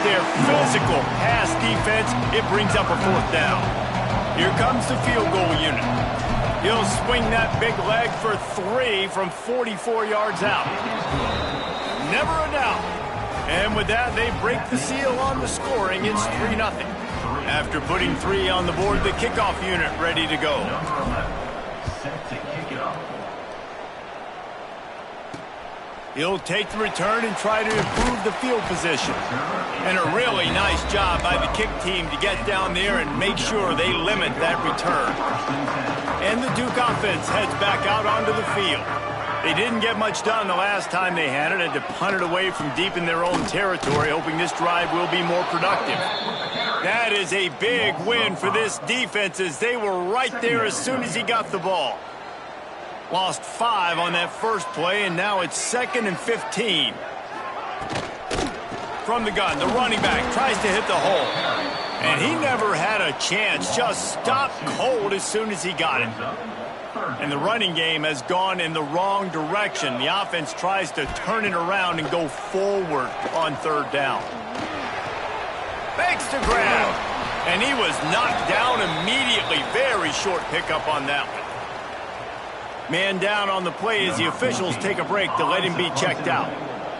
their physical pass defense, it brings up a 4th down. Here comes the field goal unit. He'll swing that big leg for 3 from 44 yards out. Never a doubt. And with that, they break the seal on the scoring. It's 3-0. After putting 3 on the board, the kickoff unit ready to go. Set to kick it off. He'll take the return and try to improve the field position. And a really nice job by the kick team to get down there and make sure they limit that return. And the Duke offense heads back out onto the field. They didn't get much done the last time they had it. Had to punt it away from deep in their own territory, hoping this drive will be more productive. That is a big win for this defense, as they were right there as soon as he got the ball. Lost 5 on that first play, and now it's 2nd and 15. From the gun, the running back tries to hit the hole. And he never had a chance, just stopped cold as soon as he got it. And the running game has gone in the wrong direction. The offense tries to turn it around and go forward on 3rd down. Makes the grab. And he was knocked down immediately. Very short pickup on that one. Man down on the play as the officials take a break to let him be checked out.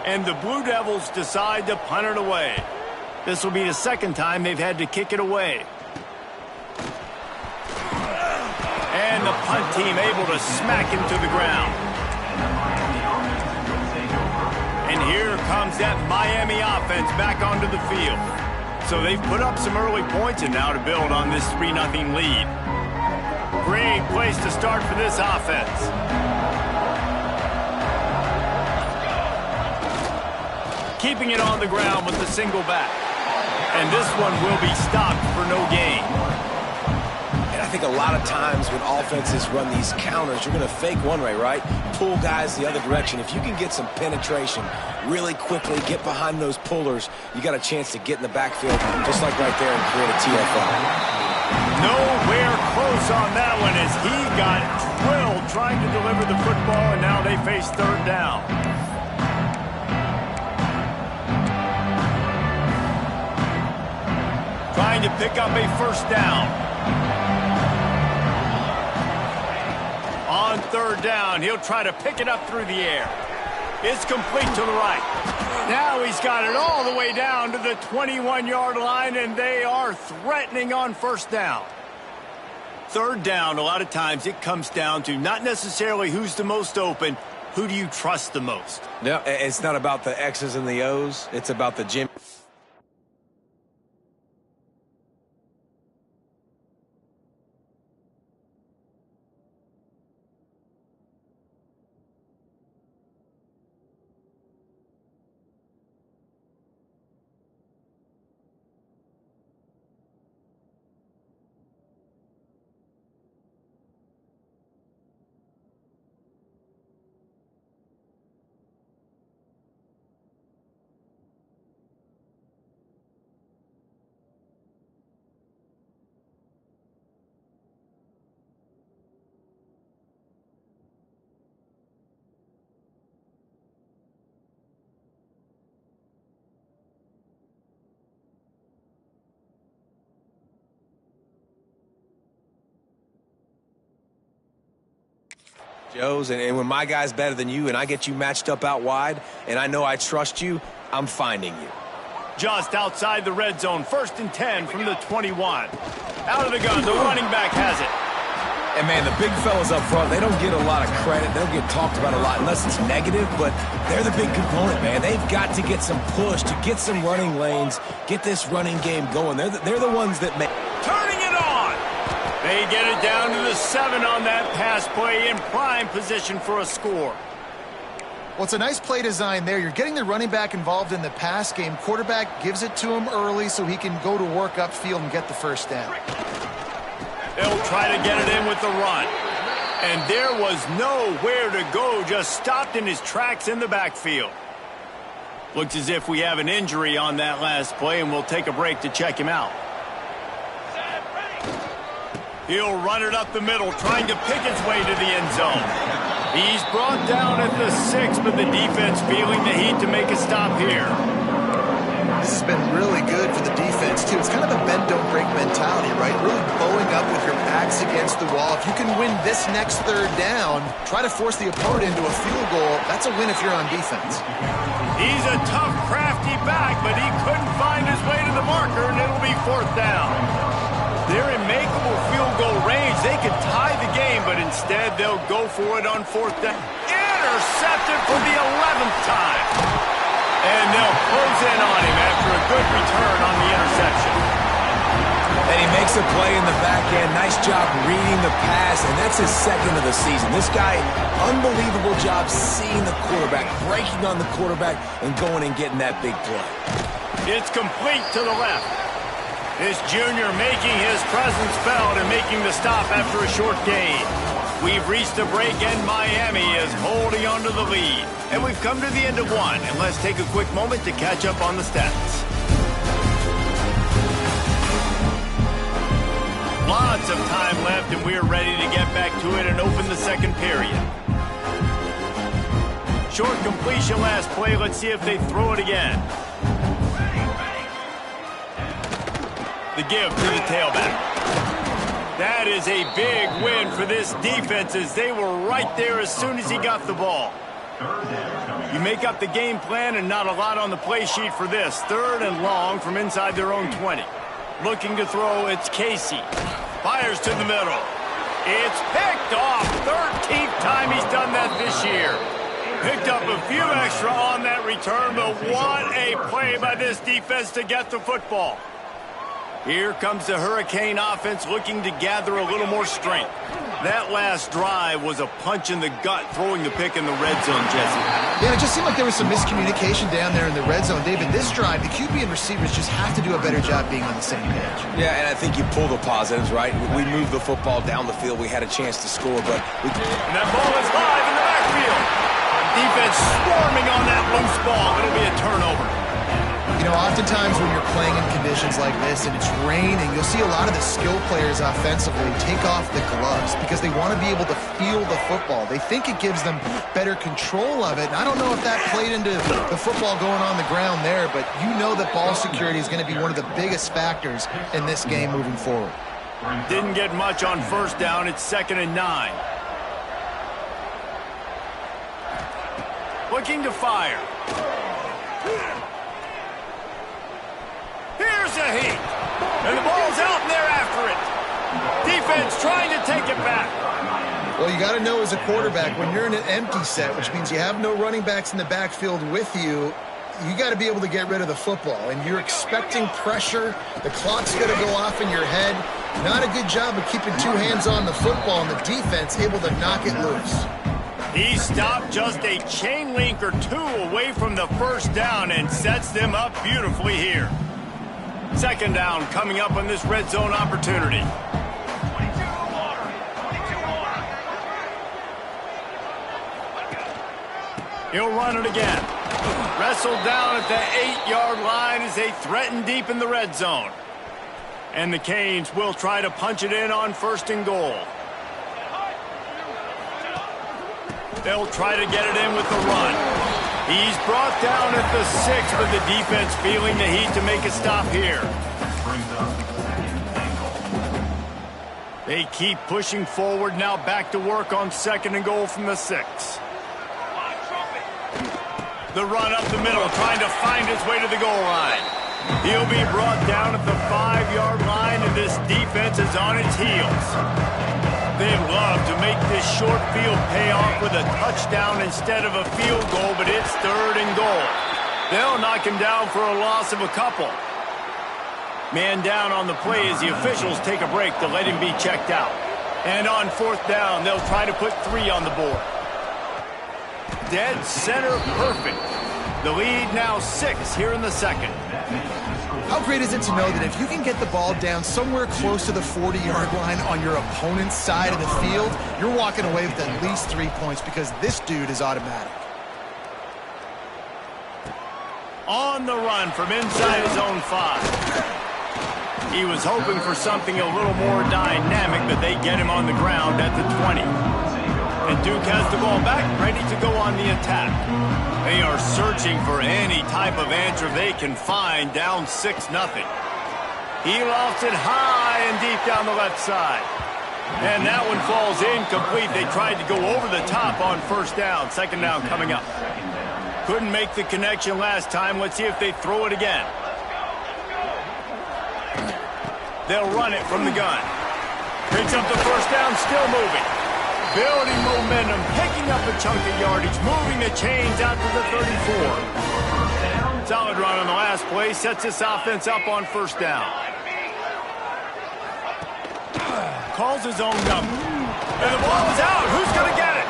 And the Blue Devils decide to punt it away. This will be the 2nd time they've had to kick it away. And the punt team able to smack him to the ground. And here comes that Miami offense back onto the field. So they've put up some early points and now to build on this 3-0 lead. Great place to start for this offense. Keeping it on the ground with the single back. And this one will be stopped for no gain. And I think a lot of times when offenses run these counters, you're going to fake one way, right? Pull guys the other direction. If you can get some penetration really quickly, get behind those pullers, you got a chance to get in the backfield just like right there and create a TFL. Nowhere close on that one as he got drilled trying to deliver the football, and now they face 3rd down. Trying to pick up a 1st down. On 3rd down, he'll try to pick it up through the air. It's complete to the right. Now he's got it all the way down to the 21-yard line, and they are threatening on 1st down. 3rd down, a lot of times it comes down to not necessarily who's the most open, who do you trust the most? No, it's not about the X's and the O's. It's about the gym. Joe's, and when my guy's better than you and I get you matched up out wide and I know I trust you, I'm finding you. Just outside the red zone, 1st and 10 from the 21. Out of the gun, the running back has it. And, man, the big fellas up front, they don't get a lot of credit. They don't get talked about a lot unless it's negative, but they're the big component, man. They've got to get some push, to get some running lanes, get this running game going. They're the ones that make... Turning it on! They get it down to the 7 on that pass play, in prime position for a score. Well, it's a nice play design there. You're getting the running back involved in the pass game. Quarterback gives it to him early so he can go to work upfield and get the 1st down. They'll try to get it in with the run. And there was nowhere to go, just stopped in his tracks in the backfield. Looks as if we have an injury on that last play, and we'll take a break to check him out. He'll run it up the middle, trying to pick his way to the end zone. He's brought down at the 6, but the defense feeling the heat to make a stop here. This is been really good for the defense, too. It's kind of a bend-don't-break mentality, right? Really bowing up with your backs against the wall. If you can win this next third down, try to force the opponent into a field goal. That's a win if you're on defense. He's a tough, crafty back, but he couldn't find his way to the marker, and it'll be fourth down. They're in makeable field goal range. They could tie the game, but instead they'll go for it on fourth down. Intercepted for the 11th time. And they'll close in on him after a good return on the interception. And he makes a play in the back end. Nice job reading the pass, and that's his second of the season. This guy, unbelievable job seeing the quarterback, breaking on the quarterback, and going and getting that big play. It's complete to the left. This junior making his presence felt and making the stop after a short gain. We've reached a break, and Miami is holding on to the lead. And we've come to the end of one, and let's take a quick moment to catch up on the stats. Lots of time left, and we're ready to get back to it and open the second period. Short completion last play. Let's see if they throw it again. The give to the tailback. That is a big win for this defense as they were right there as soon as he got the ball. You make up the game plan and not a lot on the play sheet for this. Third and long from inside their own 20. Looking to throw, it's Casey. Fires to the middle. It's picked off. 13th time he's done that this year. Picked up a few extra on that return, but what a play by this defense to get the football. Here comes the Hurricane offense looking to gather a little more strength. That last drive was a punch in the gut, throwing the pick in the red zone, Jesse. Yeah, it just seemed like there was some miscommunication down there in the red zone. David, this drive, the QB and receivers just have to do a better job being on the same page. Yeah, and I think you pull the positives, right? We moved the football down the field. We had a chance to score, but... And that ball is live in the backfield. Defense swarming on that loose ball. It'll be a turnover. You know, oftentimes when you're playing in conditions like this and it's raining, you'll see a lot of the skill players offensively take off the gloves because they want to be able to feel the football. They think it gives them better control of it. And I don't know if that played into the football going on the ground there, but you know that ball security is going to be one of the biggest factors in this game moving forward. Didn't get much on first down. It's 2nd and 9. Looking to fire. Here's a heat. And the ball's out and they're after it. Defense trying to take it back. Well, you got to know as a quarterback, when you're in an empty set, which means you have no running backs in the backfield with you, you got to be able to get rid of the football. And you're expecting pressure. The clock's going to go off in your head. Not a good job of keeping two hands on the football, and the defense able to knock it loose. He stopped just a chain link or two away from the first down and sets them up beautifully here. 2nd down coming up on this red zone opportunity. He'll run it again. Wrestled down at the 8-yard line as they threaten deep in the red zone. And the Canes will try to punch it in on 1st and goal. They'll try to get it in with the run. He's brought down at the 6, but the defense feeling the heat to make a stop here. They keep pushing forward, now back to work on 2nd and goal from the 6. The run up the middle, trying to find his way to the goal line. He'll be brought down at the 5-yard line, and this defense is on its heels. They'd love to make this short field pay off with a touchdown instead of a field goal, but it's 3rd and goal. They'll knock him down for a loss of a couple. Man down on the play as the officials take a break to let him be checked out. And on 4th down, they'll try to put 3 on the board. Dead center perfect. The lead now 6 here in the 2nd. How great is it to know that if you can get the ball down somewhere close to the 40-yard line on your opponent's side of the field, you're walking away with at least 3 points because this dude is automatic. On the run from inside his own 5. He was hoping for something a little more dynamic, but they get him on the ground at the 20. And Duke has the ball back, ready to go on the attack. They are searching for any type of answer they can find, down 6-0. He lofts it high and deep down the left side. And that one falls incomplete. They tried to go over the top on first down. Second down coming up. Couldn't make the connection last time. Let's see if they throw it again. They'll run it from the gun. Picks up the first down, still moving. Building momentum, picking up a chunk of yardage, moving the chains out to the 34. Solid run on the last play, sets this offense up on first down. Calls his own number. And the ball is out. Who's going to get it?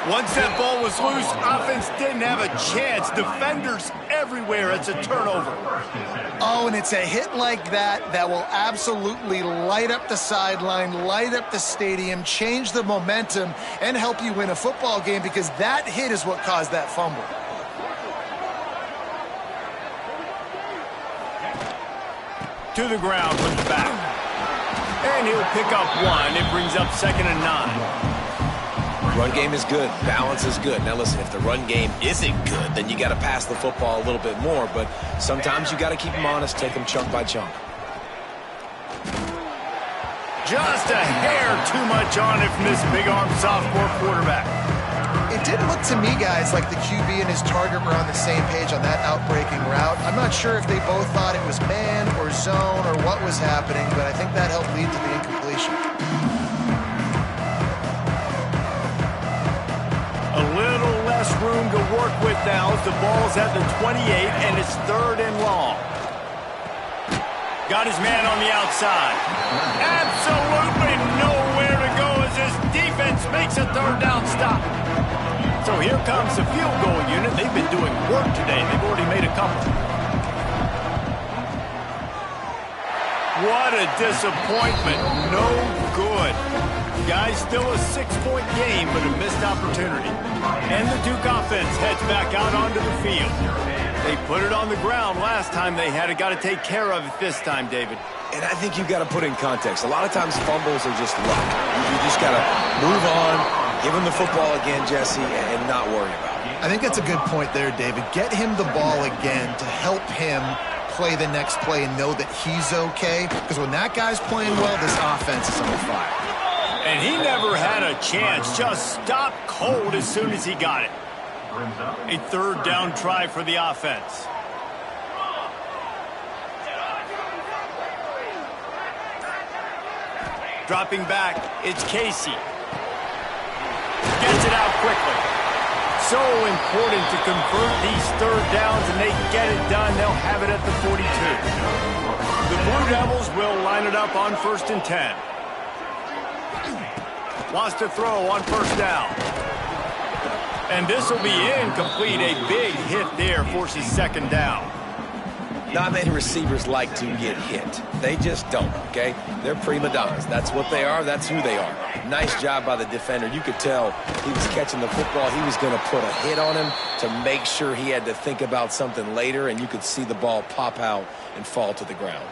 Once that ball was loose, offense didn't have a chance. Defenders everywhere. It's a turnover. Oh, and it's a hit like that that will absolutely light up the sideline, light up the stadium, change the momentum, and help you win a football game, because that hit is what caused that fumble. To the ground with the back. And he'll pick up one. It brings up 2nd and 9. Run game is good. Balance is good. Now listen, if the run game isn't good, then you got to pass the football a little bit more. But sometimes you got to keep them honest, take them chunk by chunk. Just a hair too much on it from this big-arm sophomore quarterback. It didn't look to me, guys, like the QB and his target were on the same page on that outbreaking route. I'm not sure if they both thought it was man or zone or what was happening, but I think that helped lead to the incompletion. A little less room to work with now as the ball's at the 28, and it's 3rd and long. Got his man on the outside. Absolutely nowhere to go as his defense makes a 3rd down stop. So here comes the field goal unit. They've been doing work today. They've already made a couple. What a disappointment. No good. Guys, still a 6-point game, but a missed opportunity. And the Duke offense heads back out onto the field. They put it on the ground last time they had it. Got to take care of it this time, David. And I think you've got to put in context. A lot of times fumbles are just luck. You just got to move on, give him the football again, Jesse, and not worry about it. I think that's a good point there, David. Get him the ball again to help him play the next play and know that he's okay. Because when that guy's playing well, this offense is on fire. And he never had a chance. Just stopped cold as soon as he got it. A 3rd down try for the offense. Dropping back, it's Casey. Gets it out quickly. So important to convert these 3rd downs, and they get it done. They'll have it at the 42. The Blue Devils will line it up on 1st and 10. Wants to throw on first down. And this will be incomplete. A big hit there forces 2nd down. Not many receivers like to get hit. They just don't, okay? They're prima donnas. That's what they are. That's who they are. Nice job by the defender. You could tell he was catching the football. He was going to put a hit on him to make sure he had to think about something later, and you could see the ball pop out and fall to the ground.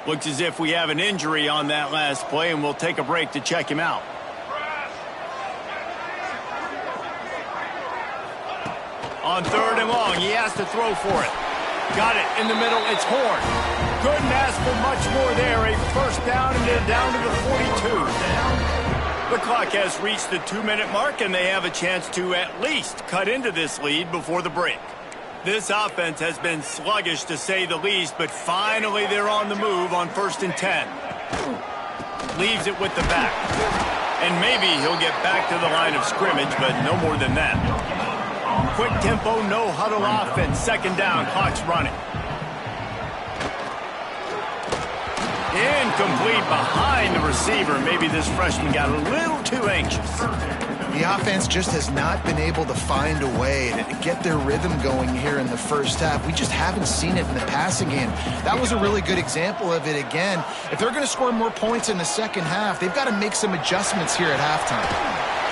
Looks as if we have an injury on that last play, and we'll take a break to check him out. On 3rd and long, he has to throw for it. Got it in the middle, it's Horn. Couldn't ask for much more there. A 1st down, and they're down to the 42. The clock has reached the 2-minute mark, and they have a chance to at least cut into this lead before the break. This offense has been sluggish, to say the least, but finally they're on the move on 1st and 10. Leaves it with the back. And maybe he'll get back to the line of scrimmage, but no more than that. Quick tempo, no huddle offense. 2nd down, clock's running. Incomplete behind the receiver. Maybe this freshman got a little too anxious. The offense just has not been able to find a way to get their rhythm going here in the first half. We just haven't seen it in the passing game. That was a really good example of it again. If they're going to score more points in the second half, they've got to make some adjustments here at halftime.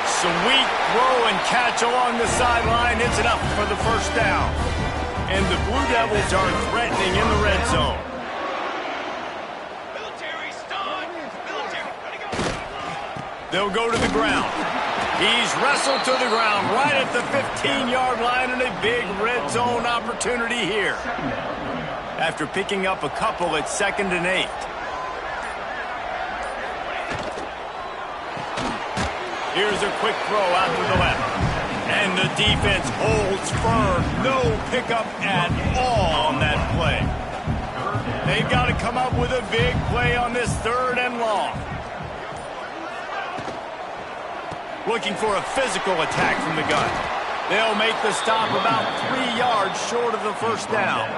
Sweet throw and catch along the sideline. It's enough for the 1st down. And the Blue Devils are threatening in the red zone. They'll go to the ground. He's wrestled to the ground right at the 15-yard line, and a big red zone opportunity here. After picking up a couple, it's 2nd and 8. Here's a quick throw out to the left. And the defense holds firm. No pickup at all on that play. They've got to come up with a big play on this 3rd and long. Looking for a physical attack from the gun. They'll make the stop about 3 yards short of the first down.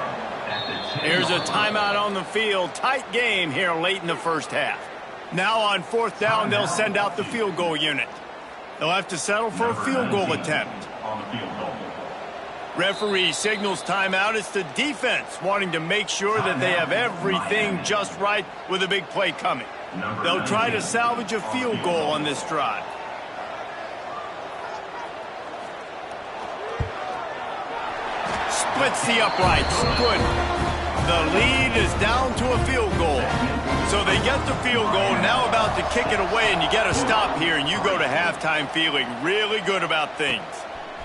Here's a timeout on the field. Tight game here late in the first half. Now on 4th down, they'll send out the field goal unit. They'll have to settle for a field goal attempt. Referee signals timeout. It's the defense wanting to make sure that they have everything just right with a big play coming. They'll try to salvage a field goal on this drive. Splits the uprights. Good. The lead is down to a field goal. So they get the field goal, now about to kick it away, and you get a stop here, and you go to halftime feeling really good about things.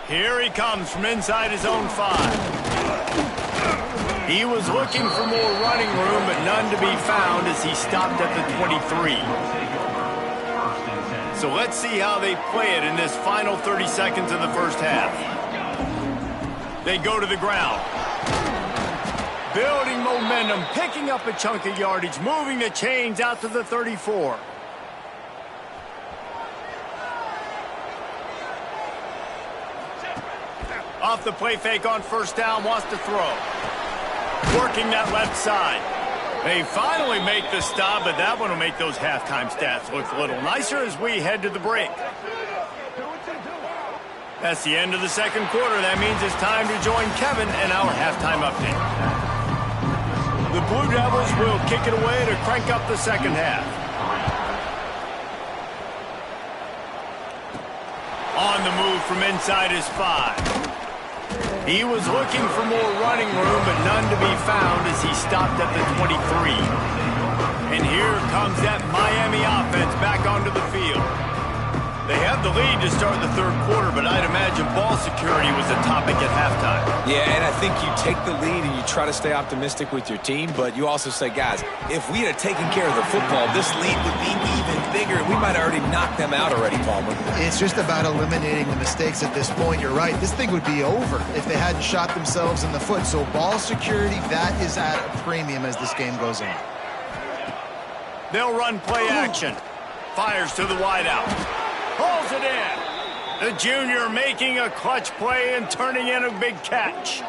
Here he comes from inside his own 5. He was looking for more running room, but none to be found as he stopped at the 23. So let's see how they play it in this final 30 seconds of the first half. They go to the ground. Building momentum, picking up a chunk of yardage, moving the chains out to the 34. Off the play fake on 1st down, wants to throw. Working that left side. They finally make the stop, but that one will make those halftime stats look a little nicer as we head to the break. That's the end of the 2nd quarter. That means it's time to join Kevin and our halftime update. The Blue Devils will kick it away to crank up the 2nd half. On the move from inside his 5. He was looking for more running room, but none to be found as he stopped at the 23. And here comes that Miami offense back onto the field. They have the lead to start the 3rd quarter, but I'd imagine ball security was a topic at halftime. Yeah, and I think you take the lead and you try to stay optimistic with your team, but you also say, guys, if we had taken care of the football, this lead would be even bigger. We might have already knocked them out already, Palmer. It's just about eliminating the mistakes at this point. You're right. This thing would be over if they hadn't shot themselves in the foot. So ball security, that is at a premium as this game goes on. They'll run play action. Fires to the wideout. Pulls it in. The junior making a clutch play and turning in a big catch.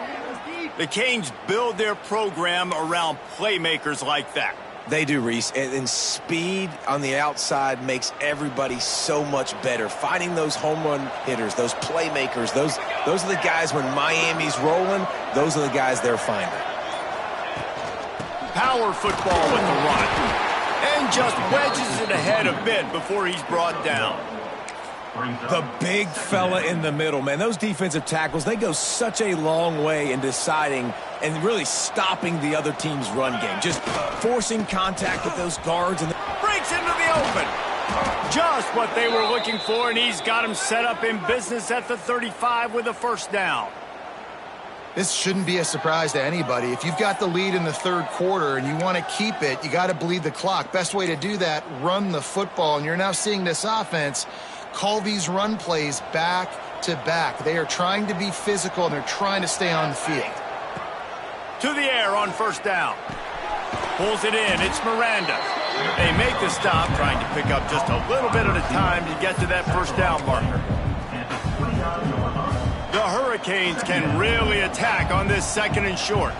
The Canes build their program around playmakers like that. They do, Reese, and speed on the outside makes everybody so much better. Finding those home run hitters, those playmakers, those are the guys when Miami's rolling, those are the guys they're finding. Power football with the run. And just wedges it ahead a bit before he's brought down. The big fella in the middle, man. Those defensive tackles, they go such a long way in deciding and really stopping the other team's run game. Just forcing contact with those guards. And breaks into the open. Just what they were looking for, and he's got him set up in business at the 35 with a 1st down. This shouldn't be a surprise to anybody. If you've got the lead in the 3rd quarter and you want to keep it, you got to bleed the clock. Best way to do that, run the football. And you're now seeing this offense call these run plays back to back. They are trying to be physical, and they're trying to stay on the field. To the air on 1st down. Pulls it in. It's Miranda. They make the stop, trying to pick up just a little bit at a time to get to that 1st down marker. The Hurricanes can really attack on this 2nd and short.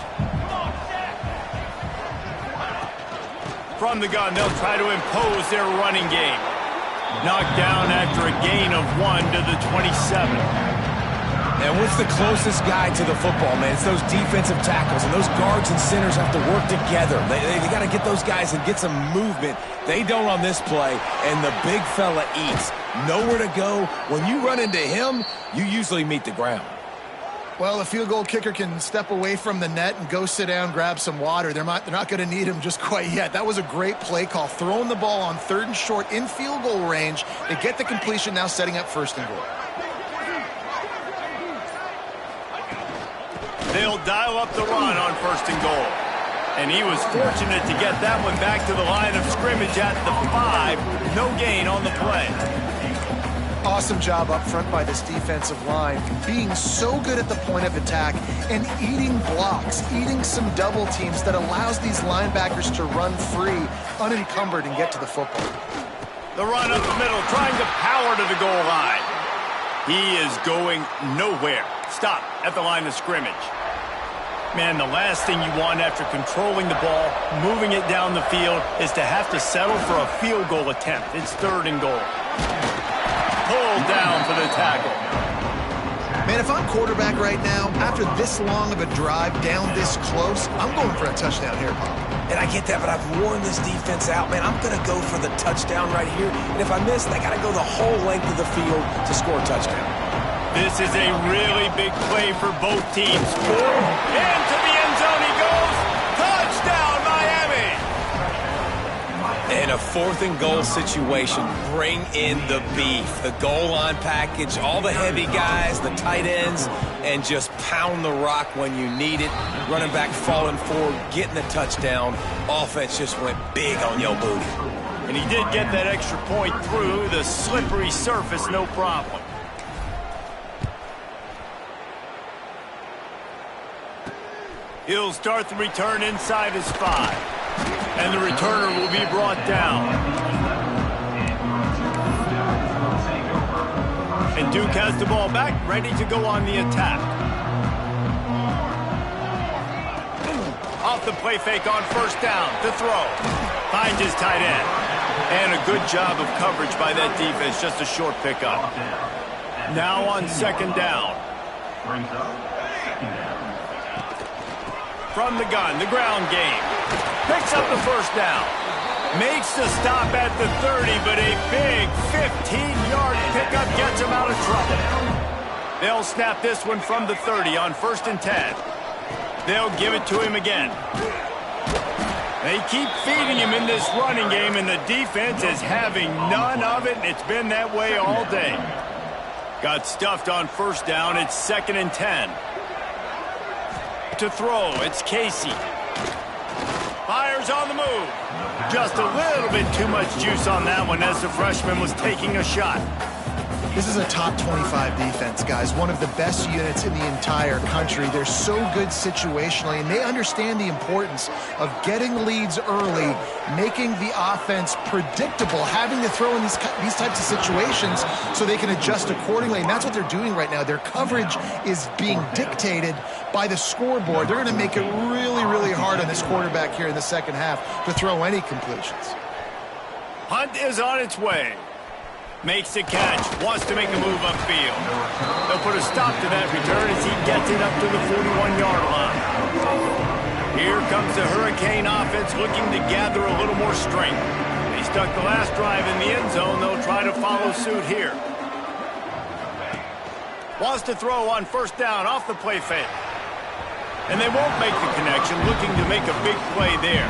From the gun, they'll try to impose their running game. Knocked down after a gain of 1 to the 27. And what's the closest guy to the football, man? It's those defensive tackles, and those guards and centers have to work together. They got to get those guys and get some movement. They don't on this play, and the big fella eats. Nowhere to go. When you run into him, you usually meet the ground. Well, a field goal kicker can step away from the net and go sit down, grab some water. They're not going to need him just quite yet. That was a great play call. Throwing the ball on 3rd and short in field goal range. They get the completion, now setting up 1st and goal. They'll dial up the run on 1st and goal. And he was fortunate to get that one back to the line of scrimmage at the 5. No gain on the play. Awesome job up front by this defensive line, being so good at the point of attack and eating blocks, eating some double teams that allows these linebackers to run free, unencumbered, and get to the football. The run up the middle, trying to power to the goal line. He is going nowhere. Stop at the line of scrimmage. Man, the last thing you want after controlling the ball, moving it down the field, is to have to settle for a field goal attempt. It's 3rd and goal. Pulled down for the tackle. Man, if I'm quarterback right now, after this long of a drive down this close, I'm going for a touchdown here, Bob. And I get that, but I've worn this defense out, man. I'm going to go for the touchdown right here. And if I miss, they got to go the whole length of the field to score a touchdown. This is a really big play for both teams. Into the end zone he goes. Touchdown, Miami! In a 4th and goal situation, bring in the beef. The goal line package, all the heavy guys, the tight ends, and just pound the rock when you need it. Running back falling forward, getting the touchdown. Offense just went big on your booty. And he did get that extra point through the slippery surface, no problem. He'll start the return inside his 5. And the returner will be brought down. And Duke has the ball back, ready to go on the attack. Off the play fake on 1st down to throw. Finds his tight end. And a good job of coverage by that defense, just a short pickup. Now on 2nd down. From the gun, the ground game. Picks up the 1st down. Makes the stop at the 30, but a big 15-yard pickup gets him out of trouble. They'll snap this one from the 30 on 1st and 10. They'll give it to him again. They keep feeding him in this running game, and the defense is having none of it, and it's been that way all day. Got stuffed on 1st down. It's 2nd and 10. To throw, it's Casey. Fires on the move. Just a little bit too much juice on that one as the freshman was taking a shot. This is a top 25 defense, guys. One of the best units in the entire country. They're so good situationally, and they understand the importance of getting leads early, making the offense predictable, having to throw in these types of situations so they can adjust accordingly. And that's what they're doing right now. Their coverage is being dictated by the scoreboard. They're going to make it really, really hard on this quarterback here in the 2nd half to throw any completions. Hunt is on its way. Makes the catch, wants to make a move upfield. They'll put a stop to that return as he gets it up to the 41-yard line. Here comes the Hurricane offense looking to gather a little more strength. They stuck the last drive in the end zone. They'll try to follow suit here. Wants to throw on 1st down off the play fake. And they won't make the connection, looking to make a big play there.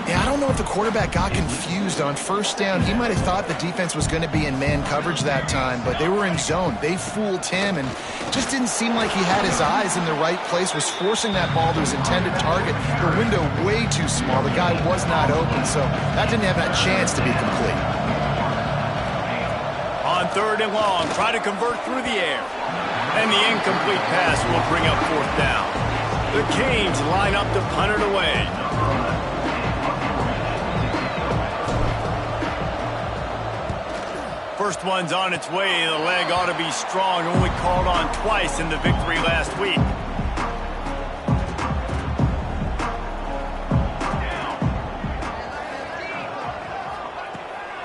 Yeah, I don't know if the quarterback got confused on 1st down. He might have thought the defense was going to be in man coverage that time, but they were in zone. They fooled him, and just didn't seem like he had his eyes in the right place, was forcing that ball to his intended target. The window way too small. The guy was not open, so that didn't have that chance to be complete. On 3rd and long, try to convert through the air. And the incomplete pass will bring up 4th down. The Canes line up to punt it away. First one's on its way. The leg ought to be strong. Only called on twice in the victory last week.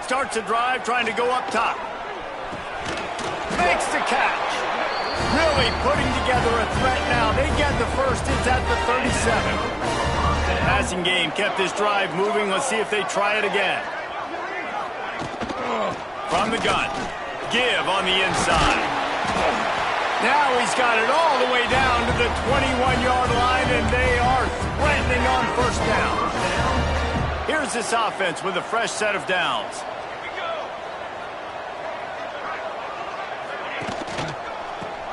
Starts a drive, trying to go up top. Makes the catch. Really putting together a threat now. They get the first. It's at the 37. Passing game kept this drive moving. Let's see if they try it again. From the gun. Give on the inside. Now he's got it all the way down to the 21-yard line, and they are threatening on first down. Here's this offense with a fresh set of downs.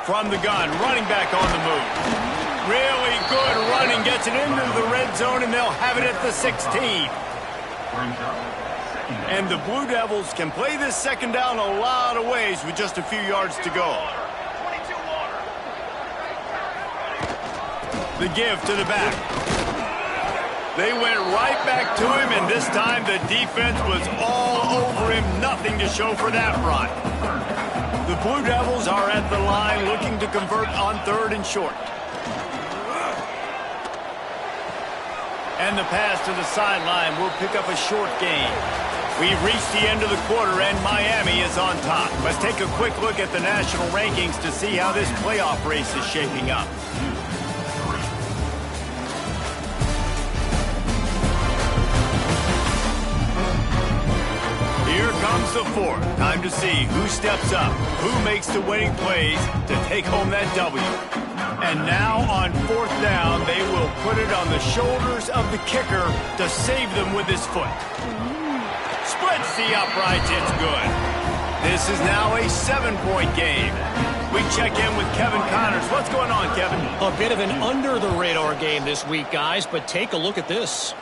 From the gun, running back on the move. Really good running, gets it into the red zone, and they'll have it at the 16. And the Blue Devils can play this second down a lot of ways with just a few yards to go. The give to the back. They went right back to him, and this time the defense was all over him. Nothing to show for that run. The Blue Devils are at the line looking to convert on 3rd and short. And the pass to the sideline will pick up a short gain. We've reached the end of the quarter, and Miami is on top. Let's take a quick look at the national rankings to see how this playoff race is shaping up. Here comes the fourth. Time to see who steps up, who makes the winning plays to take home that W. And now on 4th down, they will put it on the shoulders of the kicker to save them with his foot. Splits the uprights, it's good. This is now a 7-point game. We check in with Kevin Connors. What's going on, Kevin? A bit of an under-the-radar game this week, guys, but take a look at this.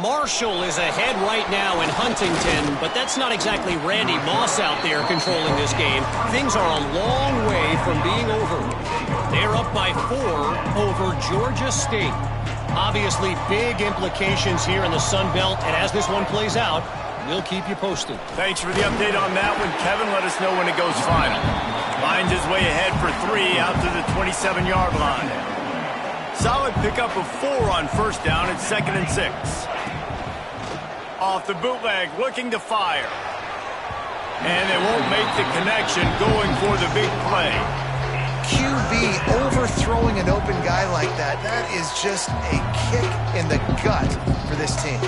Marshall is ahead right now in Huntington, but that's not exactly Randy Moss out there controlling this game. Things are a long way from being over. They're up by 4 over Georgia State. Obviously, big implications here in the Sun Belt, and as this one plays out, we'll keep you posted. Thanks for the update on that one, Kevin. Let us know when it goes final. Finds his way ahead for 3 out to the 27-yard line. Solid pickup of 4 on first down at 2nd and 6. Off the bootleg, looking to fire. And they won't make the connection, going for the big play. QB overthrowing an open guy like that, that is just a kick in the gut for this team.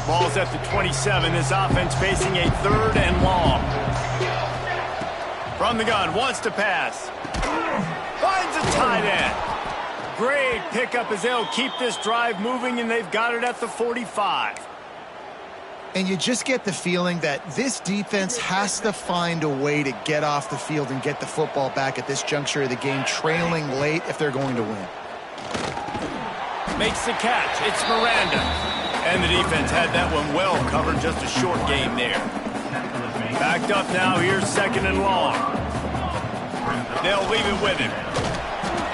Ball's at the 27. This offense facing a 3rd and long. From the gun, wants to pass. Finds a tight end. Great pickup as they'll keep this drive moving, and they've got it at the 45. And you just get the feeling that this defense has to find a way to get off the field and get the football back at this juncture of the game, trailing late if they're going to win. Makes the catch. It's Miranda. And the defense had that one well covered, just a short game there. Backed up now, here's 2nd and long. They'll leave it with him.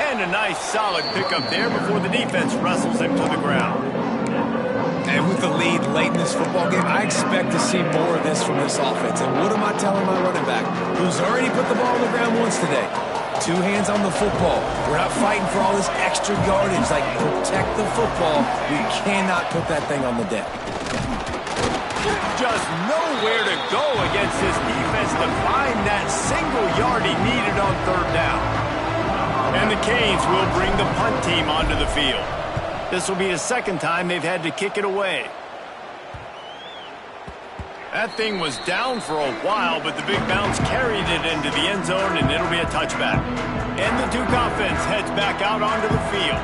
And a nice solid pickup there before the defense wrestles him to the ground. And with the lead late in this football game, I expect to see more of this from this offense. And what am I telling my running back, who's already put the ball on the ground once today? 2 hands on the football. We're not fighting for all this extra yardage. Like, protect the football. We cannot put that thing on the deck. Just nowhere to go against this defense to find that single yard he needed on 3rd down. And the Canes will bring the punt team onto the field. This will be the 2nd time they've had to kick it away. That thing was down for a while, but the big bounce carried it into the end zone, and it'll be a touchback. And the Duke offense heads back out onto the field.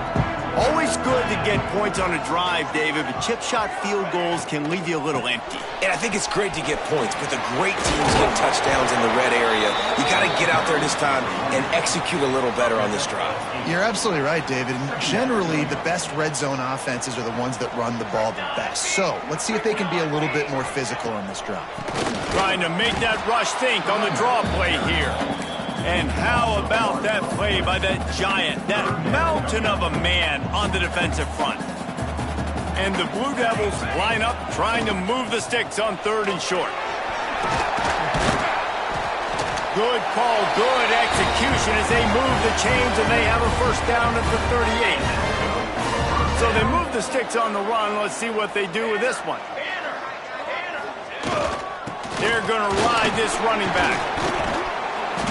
Always good to get points on a drive, David, but chip shot field goals can leave you a little empty. And I think it's great to get points, but the great teams get touchdowns in the red area. You got to get out there this time and execute a little better on this drive. You're absolutely right, David. And generally, the best red zone offenses are the ones that run the ball the best. So let's see if they can be a little bit more physical on this drive. Trying to make that rush think on the draw play here. And how about that play by that giant, that mountain of a man on the defensive front? And the Blue Devils line up trying to move the sticks on 3rd and short. Good call, good execution as they move the chains, and they have a first down at the 38. So they move the sticks on the run. Let's see what they do with this one. They're going to ride this running back.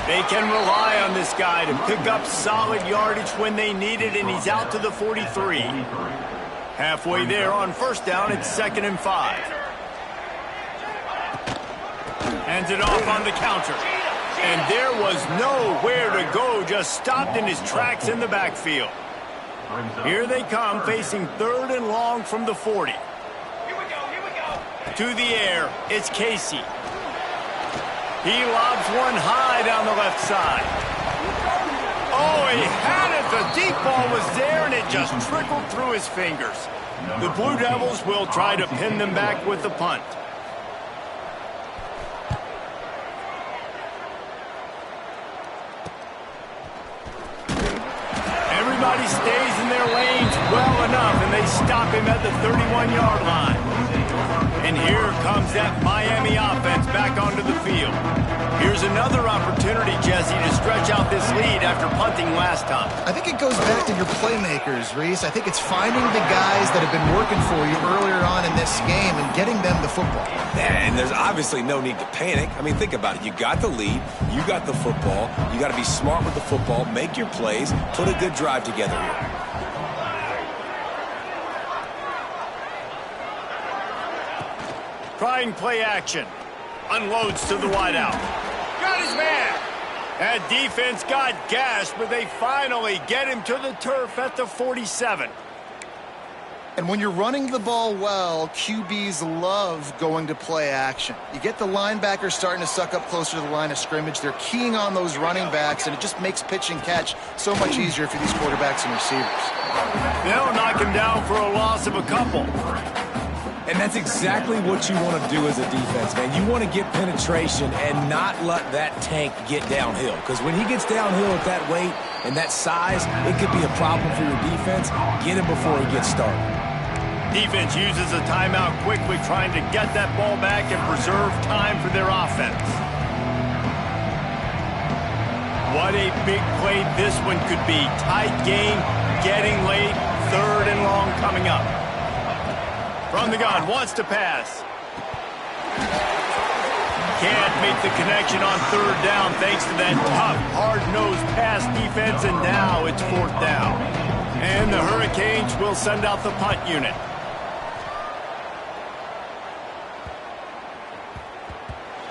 They can rely on this guy to pick up solid yardage when they need it, and he's out to the 43. Halfway there on first down, it's 2nd and 5. Hands it off on the counter. And there was nowhere to go, just stopped in his tracks in the backfield. Here they come, facing 3rd and long from the 40. To the air, it's Casey. He lobs one high down the left side. Oh, he had it. The deep ball was there, and it just trickled through his fingers. The Blue Devils will try to pin them back with the punt. Everybody stays in their lanes well enough, and they stop him at the 31-yard line. And here comes that Miami offense back onto the field. Here's another opportunity, Jesse, to stretch out this lead after punting last time. I think it goes back to your playmakers, Reese. I think it's finding the guys that have been working for you earlier on in this game and getting them the football. And there's obviously no need to panic. I mean, think about it. You got the lead. You got the football. You got to be smart with the football, make your plays, put a good drive together here. Trying play action. Unloads to the wideout. Got his man. That defense got gashed, but they finally get him to the turf at the 47. And when you're running the ball well, QBs love going to play action. You get the linebackers starting to suck up closer to the line of scrimmage. They're keying on those running backs, and it just makes pitch and catch so much easier for these quarterbacks and receivers. They'll knock him down for a loss of a couple. And that's exactly what you want to do as a defense, man. You want to get penetration and not let that tank get downhill. Because when he gets downhill at that weight and that size, it could be a problem for your defense. Get him before he gets started. Defense uses a timeout quickly, trying to get that ball back and preserve time for their offense. What a big play this one could be. Tight game, getting late, 3rd and long coming up. From the gun, wants to pass. Can't make the connection on 3rd down thanks to that tough, hard-nosed pass defense, and now it's 4th down. And the Hurricanes will send out the punt unit.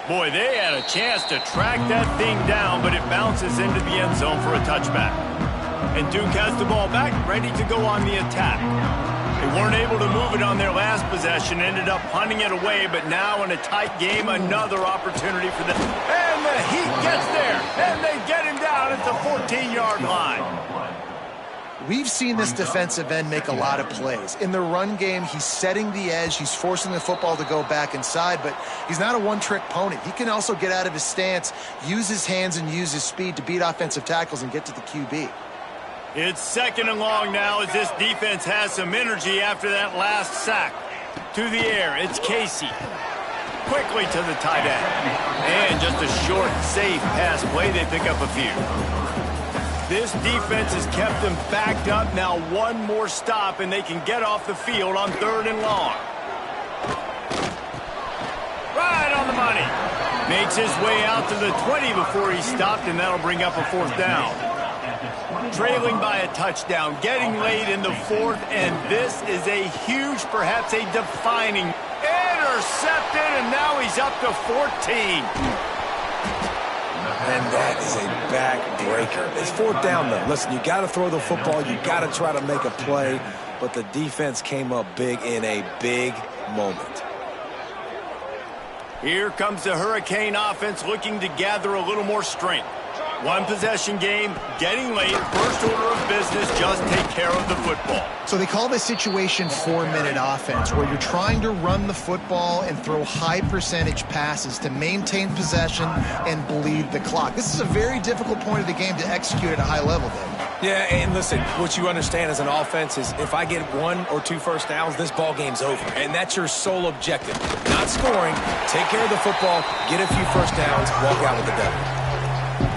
Boy, they had a chance to track that thing down, but it bounces into the end zone for a touchback. And Duke has the ball back, ready to go on the attack. They weren't able to move it on their last possession, ended up punting it away, but now in a tight game, another opportunity for them. And the Heat gets there, and they get him down at the 14-yard line. We've seen this defensive end make a lot of plays. In the run game, he's setting the edge, he's forcing the football to go back inside, but he's not a one-trick pony. He can also get out of his stance, use his hands, and use his speed to beat offensive tackles and get to the QB. It's 2nd and long now as this defense has some energy after that last sack. To the air, it's Casey. Quickly to the tight end. And just a short, safe pass play. They pick up a few. This defense has kept them backed up. Now one more stop, and they can get off the field on 3rd and long. Right on the money. Makes his way out to the 20 before he's stopped, and that'll bring up a 4th down. Trailing by a touchdown, getting late in the 4th, and this is a huge, perhaps a defining intercepted, and now he's up to 14. And that is a backbreaker. It's 4th down, though. Listen, you got to throw the football. You got to try to make a play, but the defense came up big in a big moment. Here comes the Hurricane offense looking to gather a little more strength. One possession game, getting late, first order of business, just take care of the football. So they call this situation 4-minute offense, where you're trying to run the football and throw high percentage passes to maintain possession and bleed the clock. This is a very difficult point of the game to execute at a high level, David. Yeah, and listen, what you understand as an offense is if I get 1 or 2 first downs, this ball game's over. And that's your sole objective. Not scoring, take care of the football, get a few first downs, walk out with the W.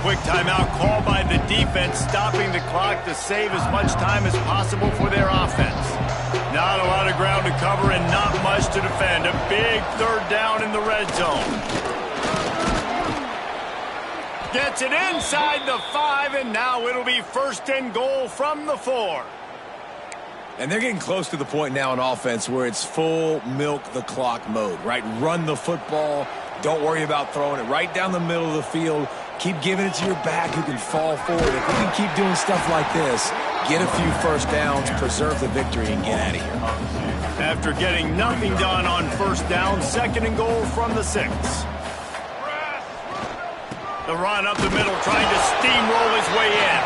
Quick timeout call by the defense, stopping the clock to save as much time as possible for their offense. Not a lot of ground to cover and not much to defend. A big 3rd down in the red zone. gets it inside the 5, and now it'll be 1st and goal from the 4. And they're getting close to the point now in offense where it's full milk the clock mode, right? Run the football. Don't worry about throwing it right down the middle of the field. Keep giving it to your back who can fall forward. If we can keep doing stuff like this, get a few first downs, preserve the victory, and get out of here. After getting nothing done on 1st down, 2nd and goal from the 6. The run up the middle, trying to steamroll his way in.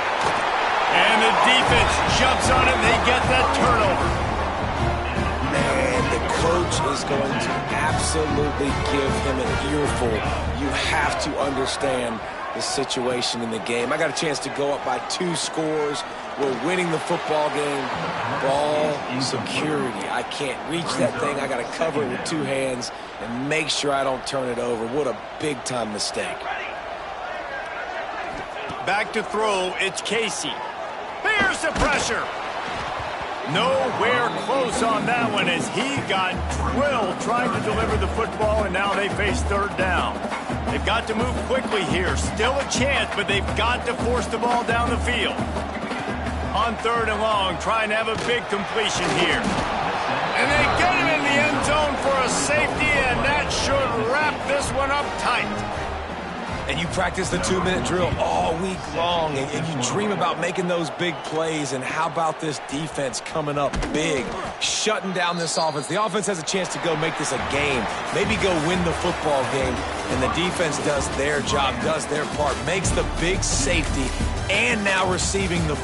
And the defense jumps on it, and they get that turnover. Man, the coach is going to absolutely give him an earful. You have to understand the situation in the game. I got a chance to go up by 2 scores. We're winning the football game. Ball security. I can't reach that thing. I got to cover it with 2 hands and make sure I don't turn it over. What a big-time mistake. Back to throw, it's Casey. There's the pressure. Nowhere close on that one as he got drilled trying to deliver the football, and now they face 3rd down. They've got to move quickly here. Still a chance, but they've got to force the ball down the field. On 3rd and long, trying to have a big completion here. And they get him in the end zone for a safety, and that should wrap this one up tight. And you practice the 2-minute drill all week long, and you dream about making those big plays, and how about this defense coming up big, shutting down this offense. The offense has a chance to go make this a game, maybe go win the football game, and the defense does their job, does their part, makes the big safety, and now receiving the